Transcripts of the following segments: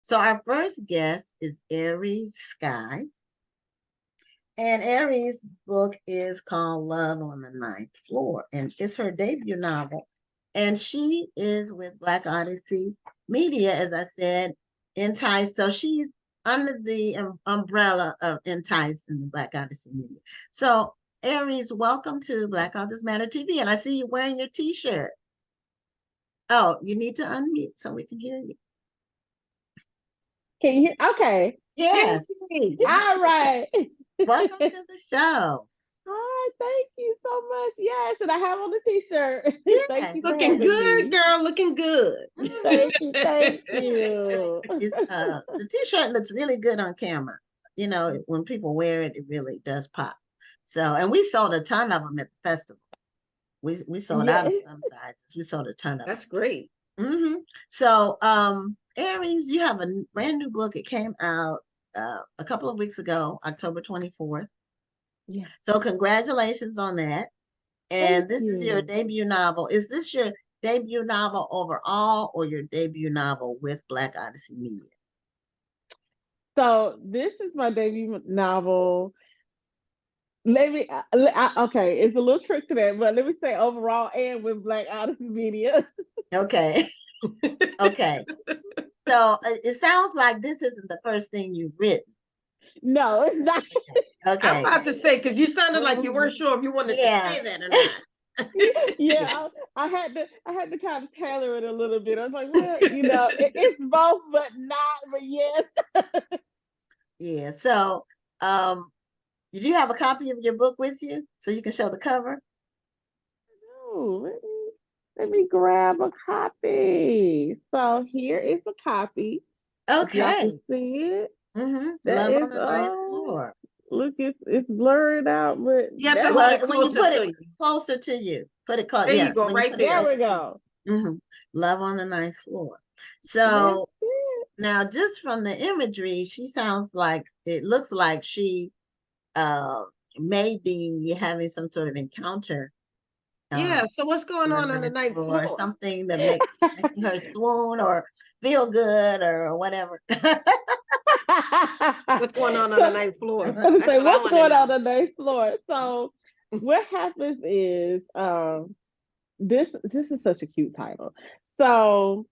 So our first guest is Aries Skye. And Aries' book is called Love on the Ninth Floor, and it's her debut novel. And she is with Black Odyssey Media, as I said, Entice. So she's under the umbrella of Entice and Black Odyssey Media. So, Aries, welcome to Black Authors Matter TV. And I see you wearing your t-shirt. Oh, you need to unmute so we can hear you. Can you hear? Okay. Yes. All right. Welcome to the show. Hi, thank you so much. Yes, and I have on the t-shirt. Yes. Thank you for Looking having good, me. girl. Looking good. Thank you, thank you. The t-shirt looks really good on camera. You know, when people wear it, it really does pop. So, and we sold a ton of them at the festival. We sold out of Yes. some sizes. We sold a ton of them. That's great. So, Aries, you have a brand new book. It came out a couple of weeks ago, October 24th. Yeah. So, congratulations on that. And Thank this is your you. debut novel. Is this your debut novel overall or your debut novel with Black Odyssey Media? So this is my debut novel. Okay, it's a little trick to that, but let me say overall and with Black Odyssey Media. Okay. Okay. So it sounds like this isn't the first thing you've written. No, it's not. I'm Okay. about to say, because you sounded like you weren't sure if you wanted to say that or not. Yeah, I had to kind of tailor it a little bit. I was like, well, it's both, but not, but yes. Yeah. So did you have a copy of your book with you so you can show the cover? Oh, let me grab a copy. So here is a copy. If y'all can Okay. see it. That Love is on the ninth floor. look, it's blurred out, but You have to that's hold it When you closer put to it you. closer to you, put it close. There Yeah, you go, when you right put it there. there we closer to you. go. Love on the ninth floor. That's So it. now, just from the imagery, she sounds like it looks like she uh, may be having some sort of encounter Yeah. So what's going on on the the ninth ninth floor, floor? something that making her swoon or feel good or whatever. What's going on the So ninth floor? I was That's say, what I what's want to going on know. the ninth floor? So what happens is this is such a cute title. So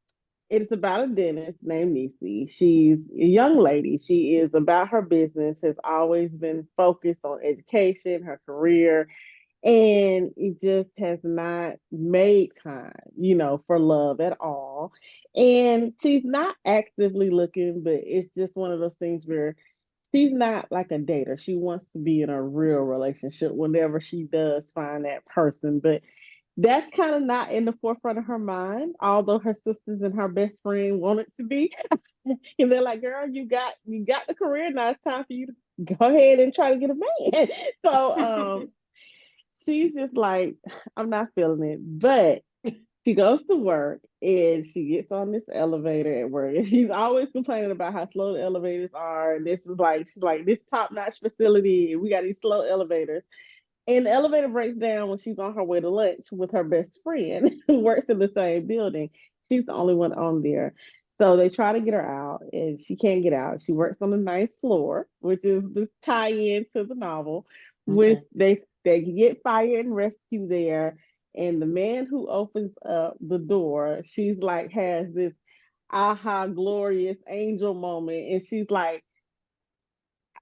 it's about a dentist named Nisi. She's a young lady. She is about her business, has always been focused on education, her career, and it just has not made time, for love at all. And she's not actively looking, but it's just one of those things where she's not like a dater. She wants to be in a real relationship whenever she does find that person. But that's kind of not in the forefront of her mind, although her sisters and her best friend want it to be. And they're like, girl, you got the career now. It's time for you to go ahead and try to get a man. So she's just like, I'm not feeling it. But she goes to work and she gets on this elevator at work. And she's always complaining about how slow the elevators are. And she's like, this top-notch facility. We got these slow elevators. And the elevator breaks down when she's on her way to lunch with her best friend who works in the same building. She's the only one on there. So they try to get her out and she can't get out. She works on the ninth floor, which is the tie-in to the novel, which Okay. they get fire and rescue there. And the man who opens up the door, she's like has this aha glorious angel moment. And she's like,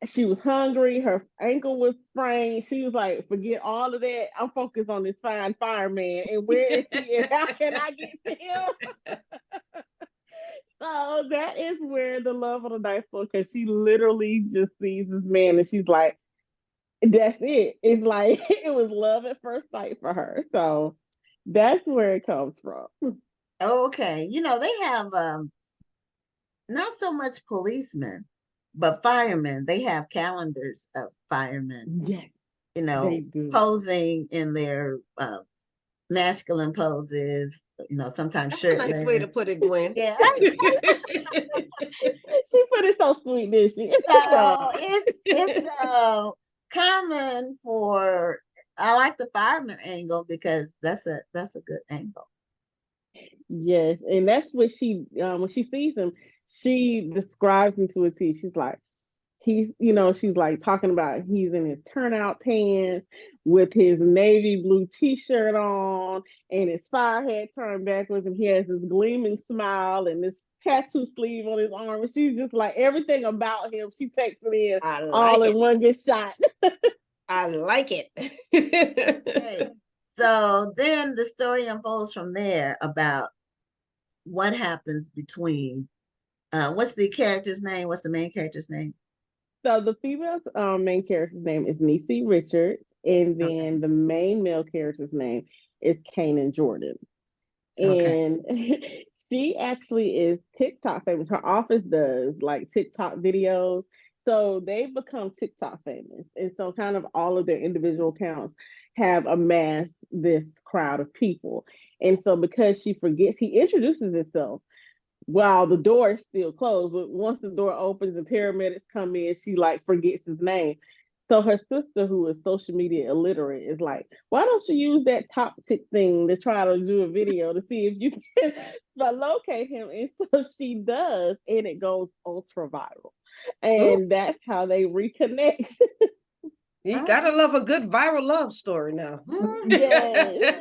she was hungry, her ankle was sprained. She was like, forget all of that. I'm focused on this fine fireman. And where is he? And how can I get to him? So that is where the love on the knife floor, because she literally just sees this man and she's like, that's it. It's like it was love at first sight for her. So that's where it comes from. Okay. They have not so much policemen, but firemen. They have calendars of firemen, Yes, they do. posing in their masculine poses, sometimes That's a nice way shirtless. to put it, Gwen. Yeah. She put it so sweet, didn't she? So it's common for I like the fireman angle because that's a good angle. Yes, and that's what she when she sees him, she describes me to a T. She's like, she's like talking about he's in his turnout pants with his navy blue t-shirt on and his fire hat turned backwards, and he has this gleaming smile and this tattoo sleeve on his arm. And she's just like, everything about him, she takes it in all in one good shot. I like it. Okay. So then the story unfolds from there about what happens between what's the character's name? What's the main character's name? So the female main character's name is Niecy Richards, and Okay. then the main male character's name is Kanan Jordan. Okay. And she actually is TikTok famous. Her office does like TikTok videos. So they've become TikTok famous. And so kind of all of their individual accounts have amassed this crowd of people. And so because she forgets, he introduces himself while the door is still closed. But once the door opens and paramedics come in, she like forgets his name. So her sister, who is social media illiterate, is like, why don't you use that top tick thing to try to do a video to see if you can locate him? And so she does, and it goes ultra viral. And that's how they reconnect. You gotta love a good viral love story now. Yes.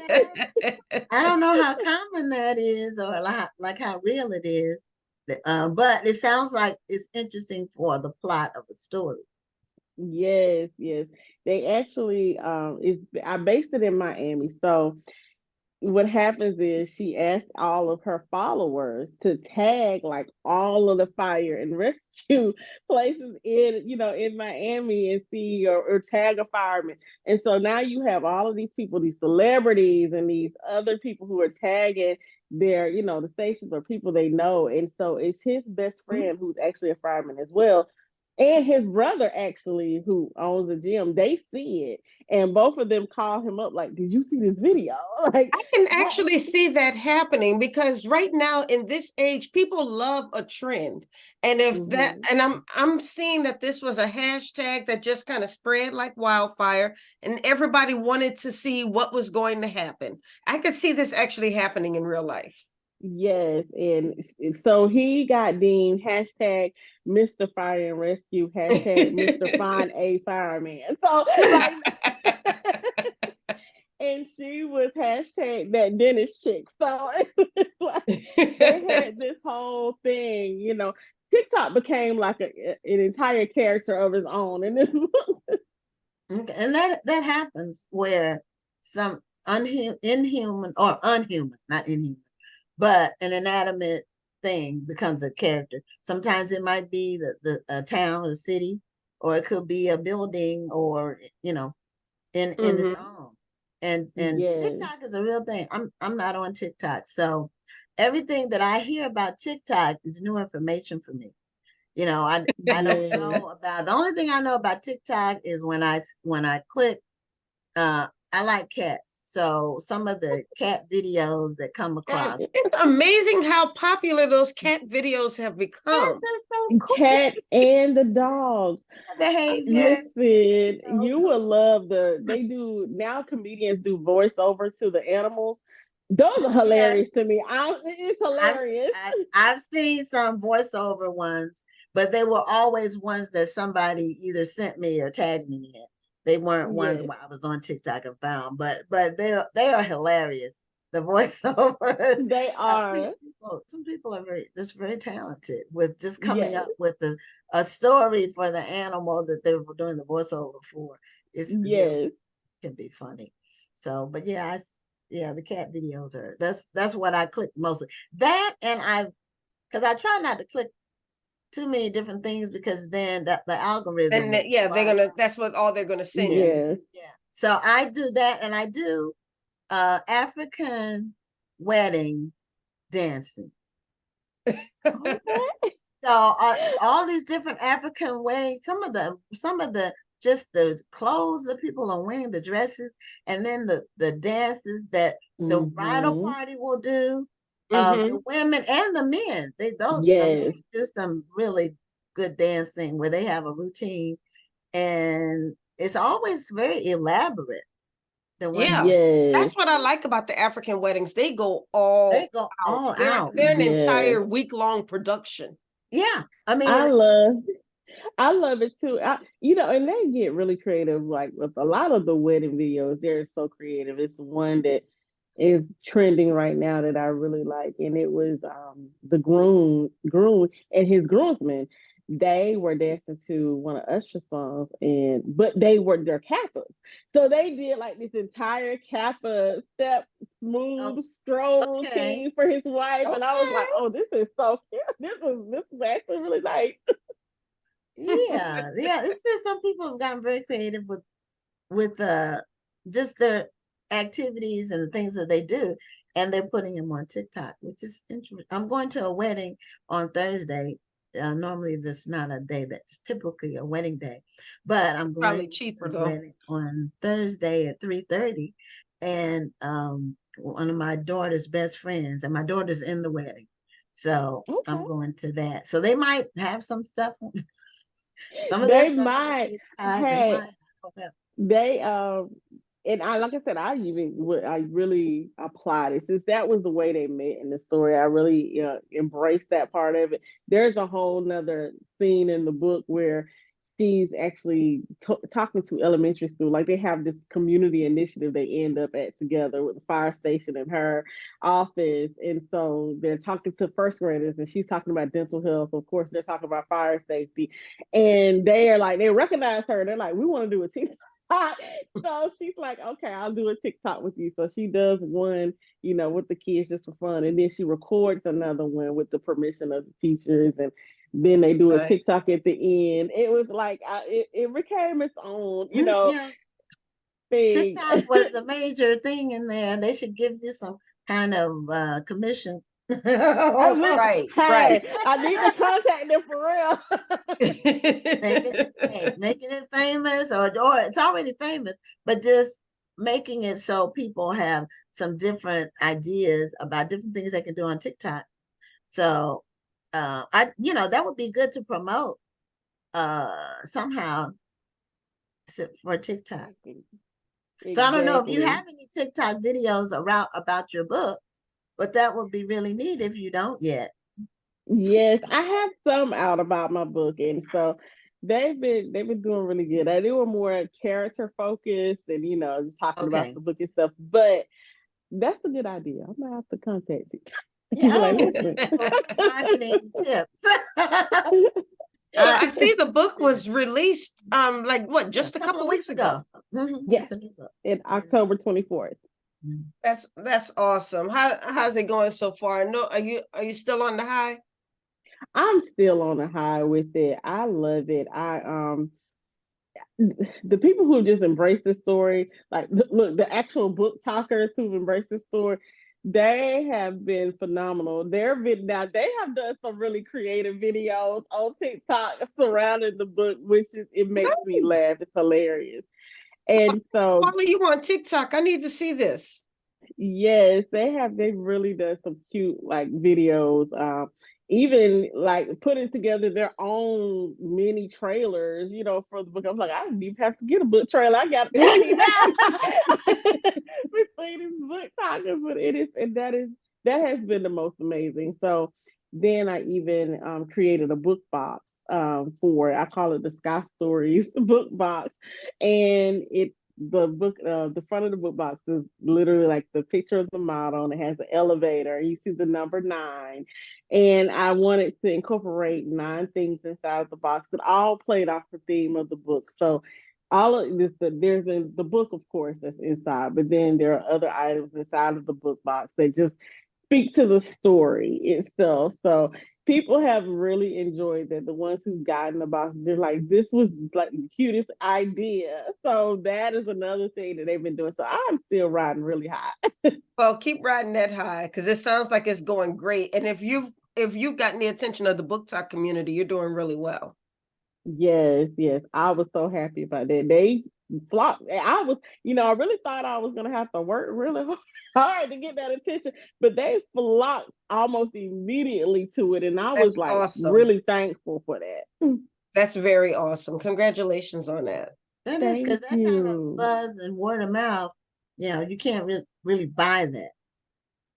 I don't know how common that is or like how real it is. But it sounds like it's interesting for the plot of a story. Yes, yes. They actually I based it in Miami. So what happens is she asked all of her followers to tag like all of the fire and rescue places in Miami and see or tag a fireman. And so now you have all of these people, these celebrities and these other people who are tagging the stations or people they know. And so it's his best friend who's actually a fireman as well. And his brother, actually, who owns a gym, they see it, and both of them call him up like, "Did you see this video?" Like, I can actually see that happening because right now in this age, people love a trend. And if that, and I'm seeing that this was a hashtag that just kind of spread like wildfire, and everybody wanted to see what was going to happen. I could see this actually happening in real life. Yes, and so he got deemed hashtag Mr. Fire and Rescue, hashtag Mr. Find a Fireman. So like, and she was hashtag that Dennis chick. So like, they had this whole thing, TikTok became like an entire character of its own. And this Okay. And that happens where some inhuman or unhuman, not inhuman, but an inanimate thing becomes a character. Sometimes it might be a town, a city, or it could be a building, or in its own. And TikTok is a real thing. I'm not on TikTok, so everything that I hear about TikTok is new information for me. I don't know about, the only thing I know about TikTok is when I click, I like cats. So some of the cat videos that come across. It's amazing how popular those cat videos have become. Cats are so cool. Cat and the dogs. Behavior. Listen, you will love they do now, comedians do voiceover to the animals. Those are hilarious to me. It's hilarious. I've seen some voiceover ones, but they were always ones that somebody either sent me or tagged me in. They weren't ones where I was on TikTok and found, but they are hilarious. The voiceovers. They are. Some people are very talented with just coming up with a story for the animal that they were doing the voiceover for. It's really can be funny. So, but yeah, the cat videos that's what I click mostly. That, and because I try not to click too many different things, because then the algorithm. And that's what all they're gonna send you. Yeah. So I do that, and I do African wedding dancing. So all these different African weddings, some of the just the clothes that people are wearing, the dresses, and then the dances that the bridal party will do. The women and the men, the men do some really good dancing where they have a routine, and it's always very elaborate. That's what I like about the African weddings. They go all out. They're an entire week-long production. Yeah, I I mean, love I love it too. And they get really creative. Like with a lot of the wedding videos, they're so creative. It's one that is trending right now that I really like, and it was the groom and his groomsmen. They were dancing to one of Usher's songs, and but they were their Kappas, so they did like this entire Kappa step, oh, smooth stroll okay. routine for his wife, and I was Okay. like, "Oh, this is so cute. This is actually really nice." Yeah, yeah. It's just some people have gotten very creative with just their activities and the things that they do, and they're putting them on TikTok, which is interesting. I'm going to a wedding on Thursday. Normally, this is not a day that's typically a wedding day, but I'm going Probably to cheaper the though. wedding on Thursday at 3:30, and one of my daughter's best friends, and my daughter's in the wedding, so Okay. I'm going to that. So they might have some of their They stuff on might TikTok. They had might. I don't know. they and I like I said, I really applied it since that was the way they met in the story. I really embraced that part of it. There's a whole nother scene in the book where she's actually talking to elementary school. Like they have this community initiative they end up at together with the fire station and her office. And so they're talking to first graders and she's talking about dental health. Of course, they're talking about fire safety. And they are like, they recognize her. They're like, we want to do a TikTok. So she's like, okay, I'll do a TikTok with you. So she does one, with the kids just for fun. And then she records another one with the permission of the teachers. And then they do a Nice. TikTok at the end. It was like, it became its own, Yeah, thing. TikTok was a major thing in there. They should give you some kind of commission. I look, Right, right. hey, I need to contact them for real. Make it, hey, making it famous, or it's already famous, but just making it so people have some different ideas about different things they can do on TikTok. So, that would be good to promote somehow for TikTok. So I don't know if you Exactly. have any TikTok videos around about your book, but that would be really neat if you don't yet. Yes, I have some out about my book, and so they've been doing really good. They were more character focused and just talking about Okay. the book and stuff. But that's a good idea. I'm gonna have to contact you Yeah, and be I like, don't need listen. for marketing tips. So I, I see the book was released like what, a just a couple couple of of weeks weeks ago. ago. Yeah, It's a new book. in Yeah. October 24th. Mhm. That's awesome. How's it going so far? No, are you still on the high? I'm still on a high with it. I love it. The people who just embrace this story, like look, the actual book talkers who've embraced this story, they have been phenomenal. Now they have done some really creative videos on TikTok surrounding the book, which it makes me Nice. laugh. It's hilarious. And so Follow you on TikTok. I need to see this. yes, they've really done some cute like videos. Even like putting together their own mini trailers, for the book. I'm like, I didn't even have to get a book trailer. I got it ready now. Between these book talkers, but it is, and that has been the most amazing. So then I even created a book box for I call it the Sky Stories book box, and the book the front of the book box is literally like the picture of the model and it has the elevator. You see the number 9. And I wanted to incorporate 9 things inside of the box that all played off the theme of the book. So all of this, there's the book, of course, that's inside, but then there are other items inside of the book box that just speak to the story itself. So people have really enjoyed that. The ones who've gotten the box, they're like, this was like the cutest idea. So that is another thing that they've been doing. So I'm still riding really high. Well, keep riding that high because it sounds like it's going great. And if you've gotten the attention of the book talk community, you're doing really well. Yes, yes. I was so happy about that. They flopped. I really thought I was gonna have to work really hard to get that attention, but they flocked almost immediately to it, and I was That's like awesome. really thankful for that. That's very awesome. Congratulations on that. That is because Thank that kind of you. buzz and word of mouth, you can't really buy that.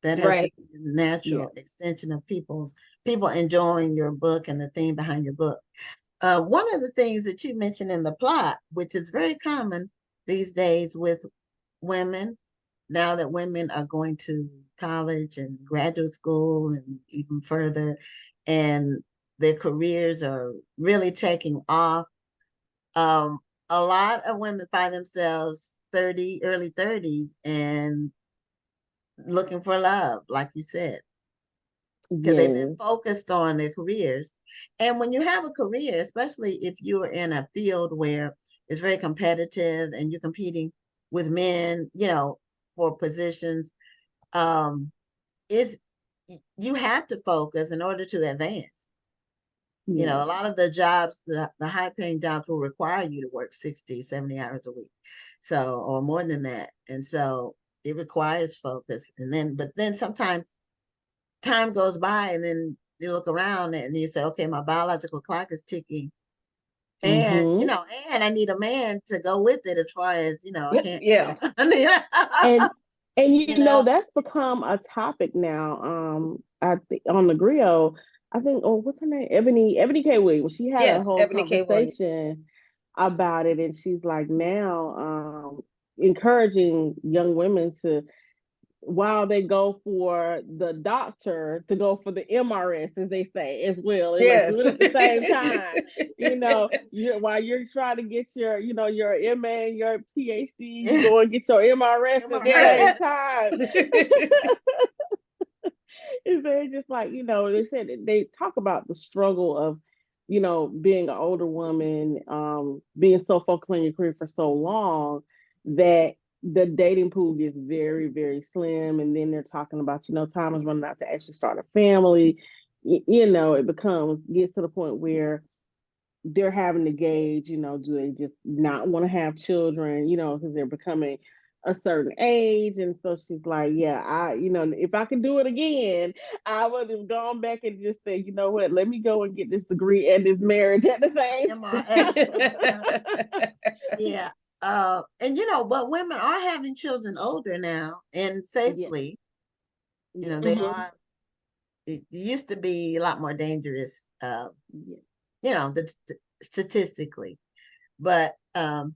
That has to Right. be the natural Yeah. extension of people's people enjoying your book and the theme behind your book. One of the things that you mentioned in the plot, which is very common these days with women, now that women are going to college and graduate school and even further, and their careers are really taking off. Um, a lot of women find themselves early 30s, and looking for love, like you said, because they've been Yes. focused on their careers. And when you have a career, especially if you're in a field where it's very competitive and you're competing with men, for positions, um, it's you have to focus in order to advance. A Yes. lot of the jobs, the high paying jobs will require you to work 60, 70 hours a week. So, or more than that. And so it requires focus. But then sometimes time goes by and then you look around and you say, okay, my biological clock is ticking. And, Mm-hmm. and I need a man to go with it as far as, I can't, Yeah. And and you know, that's become a topic now. I think on the grill, I think, oh, what's her name? Ebony K. Williams. She had a Yes, whole Ebony K. Williams. conversation about it, and she's like now encouraging young women to, while they go for the doctor, to go for the MRS, as they say, as well. It's like, do Yes. it at the same time. While you're trying to get your, your MA and your PhD, you yeah, go and get your MRS at the Yes. same time. It's very just like, they said they talk about the struggle of, being an older woman, being so focused on your career for so long that the dating pool gets very, very slim. And then they're talking about, time is running out to actually start a family. It gets to the point where they're having to gauge, do they just not want to have children, because they're becoming a certain age. And so she's like, yeah, if I could do it again, I would have gone back and just said, you know what, let me go and get this degree and this marriage at the same MRS. time. Yeah. But women are having children older now and Yes, safely. yes, They Mhm. are, it used to be a lot more dangerous, yes, statistically. But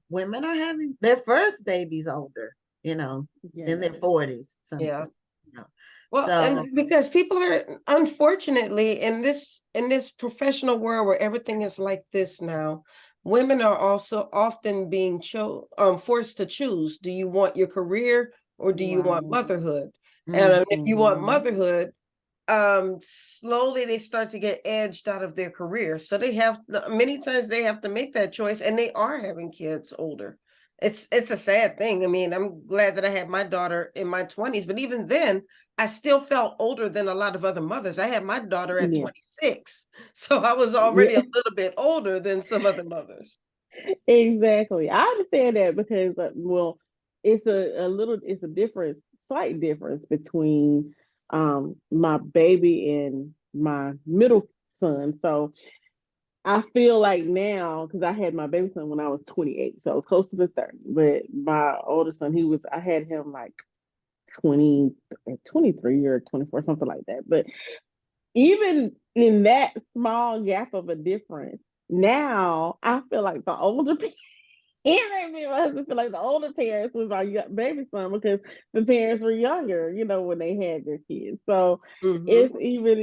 women are having their first babies older, in their yes. 40s. Yeah. You know. Well, So and because people are unfortunately in this professional world where everything is like this now, women are also often being forced to choose. Do you want your career or do you want Right. motherhood? And if you want Mm-hmm. motherhood, slowly they start to get edged out of their career. So many times they have to make that choice, and they are having kids older. It's a sad thing. I mean, I'm glad that I had my daughter in my 20s, but even then I still felt older than a lot of other mothers. I had my daughter at Yeah. 26, so I was already a Yeah. little bit older than some other mothers. Exactly. I understand that because, well, it's a difference, slight difference between my baby and my middle son. So I feel like now, because I had my baby son when I was 28, so I was close to the 30. But my older son, I had him like 20, 23 or 24, something like that. But even in that small gap of a difference, now I feel like the older and me and my husband feel like the older parents was our baby son because the parents were younger, when they had their kids. So Hmm. it's even,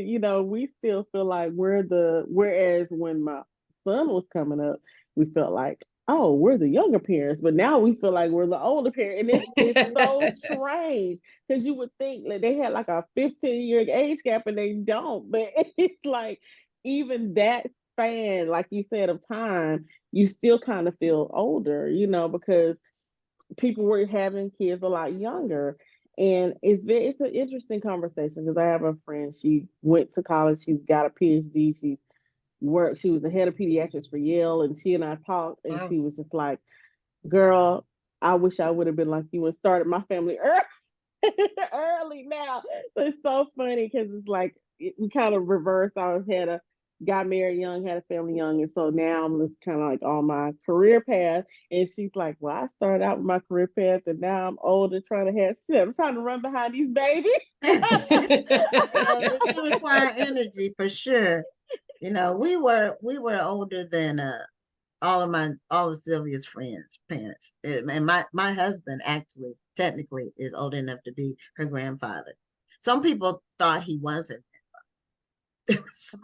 we still feel like whereas when my son was coming up, we felt like, oh, we're the younger parents, but now we feel like we're the older parent. And it's so strange because you would think that they had like a 15-year age gap and they don't. But it's like even that span, like you said, of time, you still kind of feel older, because people were having kids a lot younger. And it's an interesting conversation because I have a friend, she went to college, she's got a PhD, she was the head of pediatrics for Yale, and she and I talked, and Wow. she was just like, girl, I wish I would have been like you and started my family early now. So it's so funny because it's like we kind of reversed. I had a got married young, had a family young, and so now I'm just kind of like on my career path. And she's like, "Well, I started out with my career path, and now I'm older, trying to have shit. I'm trying to run behind these babies." Well, they do require energy for sure. We were older than all of Sylvia's friends' parents. And my husband actually technically is old enough to be her grandfather. Some people thought he wasn't. so,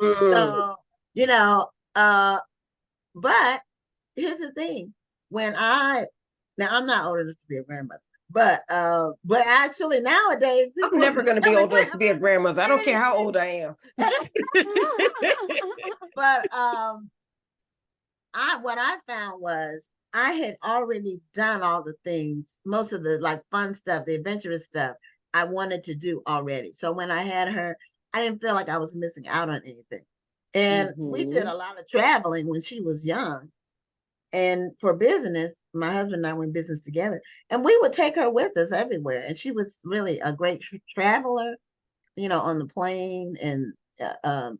Mm. so, you know, uh, but here's the thing. When I Now I'm not old enough to be a grandmother, but actually nowadays I'm people never going to be becoming old enough to be a grandmothers grandmother. I don't care how old I am. but what I found was I had already done all the things, most of the like fun stuff, the adventurous stuff I wanted to do already. So when I had her, I didn't feel like I was missing out on anything. And we did Hmm. a lot of traveling when she was young. And for business, my husband and I were in business together, and we would take her with us everywhere. And she was really a great traveler, on the plane and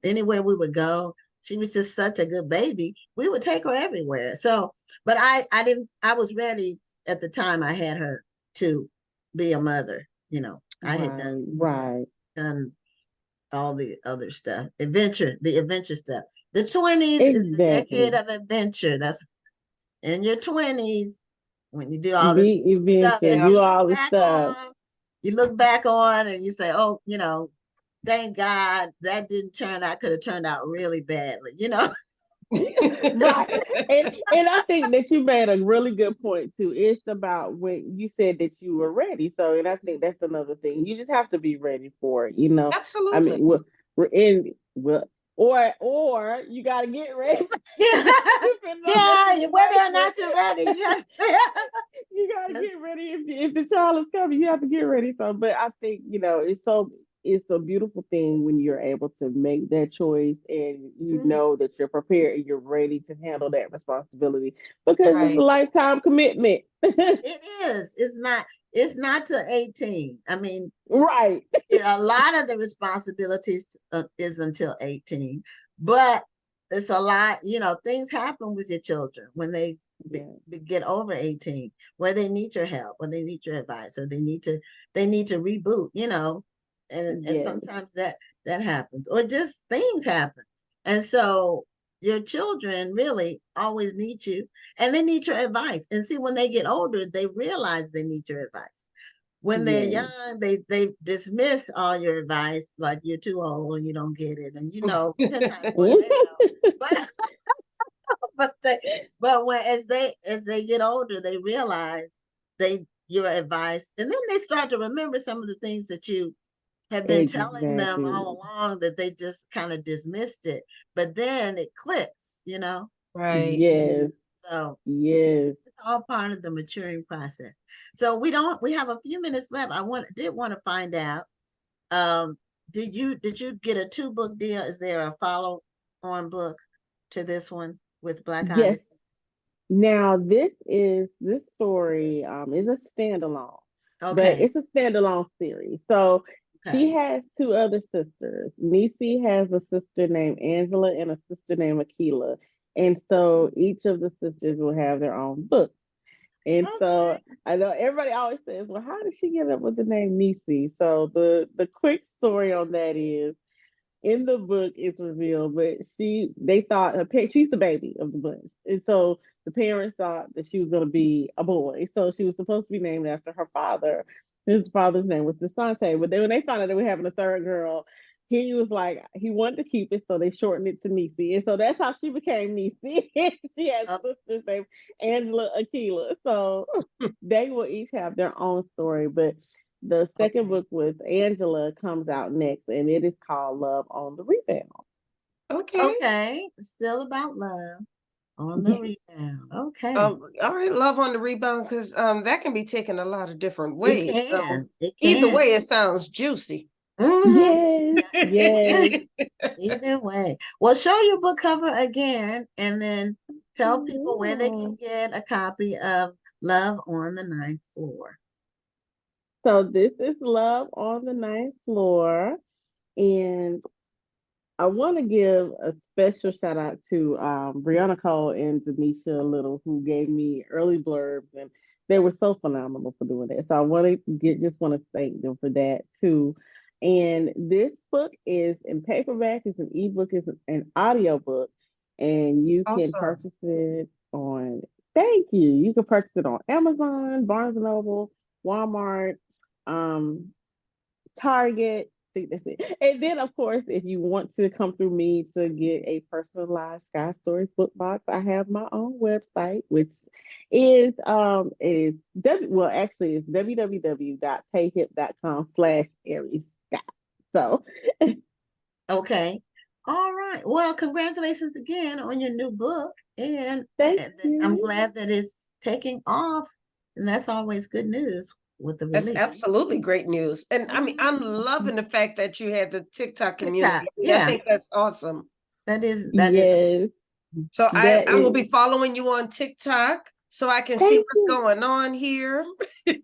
anywhere we would go. She was just such a good baby. We would take her everywhere. So, but I didn't. I was ready at the time I had her to be a mother. I had done Right, right. done all the other stuff, the adventure stuff. The 20s is the decade Exactly. of adventure. That's in your 20s when you do all this Be stuff adventure, that Yeah. do all the stuff. you look back on and you say, oh, thank God that didn't turn out, could have turned out really badly. Right. And I think that you made a really good point too. It's about when you said that you were ready. So, and I think that's another thing. You just have to be ready for it. I Absolutely. mean, we're in well, or you got to get ready. Yeah, Depending on the yeah, whether or situation. not you're ready, You gotta get ready if the child is coming. You have to get ready. So, but I think it's a beautiful thing when you're able to make that choice and you Mhm. know that you're prepared and you're ready to handle that responsibility because it's a Right. lifetime commitment. It is. It's not to 18. I mean, Right. a lot of the responsibilities is until 18, but it's a lot. Things happen with your children when they Yeah. get over 18, where they need your help, or they need your advice, or they need to reboot. And Yes. sometimes that happens, or just things happen. And so your children really always need you, and they need your advice. And see, when they get older, they realize they need your advice. When they're Yes. young, they dismiss all your advice like you're too old and you don't get it. And 10 times more they know. But but when as they get older, they realize your advice, and then they start to remember some of the things that you have been telling them all Exactly. along, that they just kind of dismissed it. But then it clicks. Right. Yes. So Yes. it's all part of the maturing process. So we have a few minutes left. Did want to find out, um, did you get a 2-book deal? Is there a follow on book to this one with Black Yes. Odyssey? Now, this story is a standalone, but Okay, it's a standalone series. So she okay, has two other sisters. Nisi has a sister named Angela and a sister named Akila. And so each of the sisters will have their own book. And so okay. I know everybody always says, well, how did she get up with the name Nisi? So the quick story on that is in the book it's revealed, but they thought she's the baby of the bunch, and so the parents thought that she was going to be a boy, so she was supposed to be named after her father. His father's name was Desante, but then when they found out they were having a third girl, he was like he wanted to keep it, so they shortened it to Nisi, and so that's how she became Nisi. She has Oh, sisters named Angela, Akila, so they will each have their own story, but the second okay, book with Angela comes out next, and it is called Love on the Rebound. Okay. okay. Still about love on the rebound. Okay, All right, love on the rebound, because that can be taken a lot of different it ways. So can, it either can. way, it sounds juicy. Mm-hmm. Yes, yes. Yeah. Either way. Well, show your book cover again, and then tell people where they can Yeah. get a copy of Love on the Ninth Floor. So this is Love on the Ninth Floor, and I want to give a special shout out to Brianna Cole and Denisha Little, who gave me early blurbs, and they were so phenomenal for doing that. So I want to just want to thank them for that too. And this book is in paperback, it's an ebook, it's an audio book, and you can Awesome. purchase it on. Thank you. You can purchase it on Amazon, Barnes and Noble, Walmart. Target. I think that's it. And then, of course, if you want to come through me to get a personalized Sky Stories book box, I have my own website, which is well, actually it's www.payhip.com/Aries Skye. So Okay. All right. Well, congratulations again on your new book. thank I'm you. glad that it's taking off. And that's always good news with the That's release. absolutely great news. And I mean, Mhm. I'm loving the fact that you had the TikTok TikTok. community. I Yeah, think that's awesome. that is Yes, awesome. So that I will is. be following you on TikTok so I can see Thank what's you. going on here.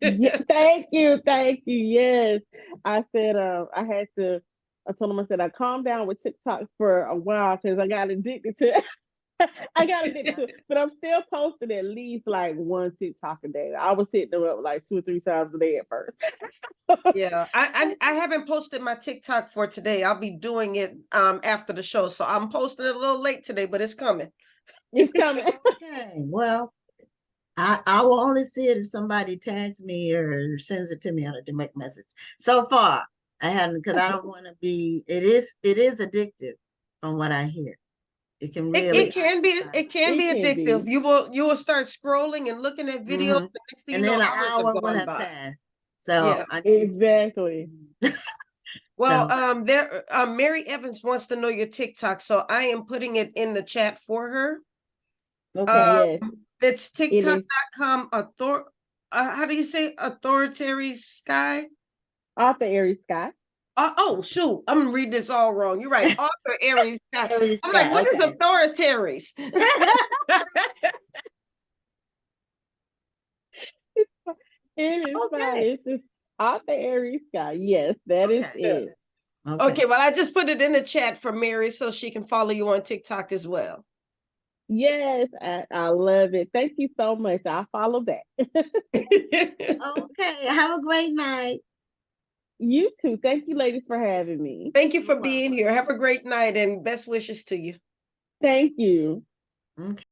Yeah, thank you. Yes, I said I had to. I told him I said I calmed down with TikTok for a while because I got addicted to. I got addicted to, it, but I'm still posting at least like one TikTok a day. I was hitting them up like 2 or 3 times a day at first. Yeah, I haven't posted my TikTok for today. I'll be doing it after the show. So I'm posting it a little late today, but it's coming. It's coming. Okay. Well, I will only see it if somebody tags me or sends it to me on a direct message. So far, I haven't because I don't want to be. It is addictive, from what I hear. It can really occupy. It can It be can addictive. be. You will start scrolling and looking at videos, Hmm. and next thing you And know, then an hours have hour will gone have by. passed. So Yeah. I need Exactly. to. Well, So Mary Evans wants to know your TikTok, so I am putting it in the chat for her. okay. Yes, It's it is TikTok.com how do you say authoritarian sky? author Aries Scott. Oh shoot, I'm gonna read this all wrong. You're right. Author Aries Sky. Aries I'm like, Skye. what is Okay. authoritaries? It is fine. Okay. It's just author Aries Scott. Yes, that is Okay. Yeah. it. Okay. Okay, well, I just put it in the chat for Mary so she can follow you on TikTok as well. Yes, I love it. Thank you so much. I'll follow back. Okay. Have a great night. You too. Thank you, ladies, for having me. Thank you You're for being welcome. here. Have a great night and best wishes to you. Thank you. Okay.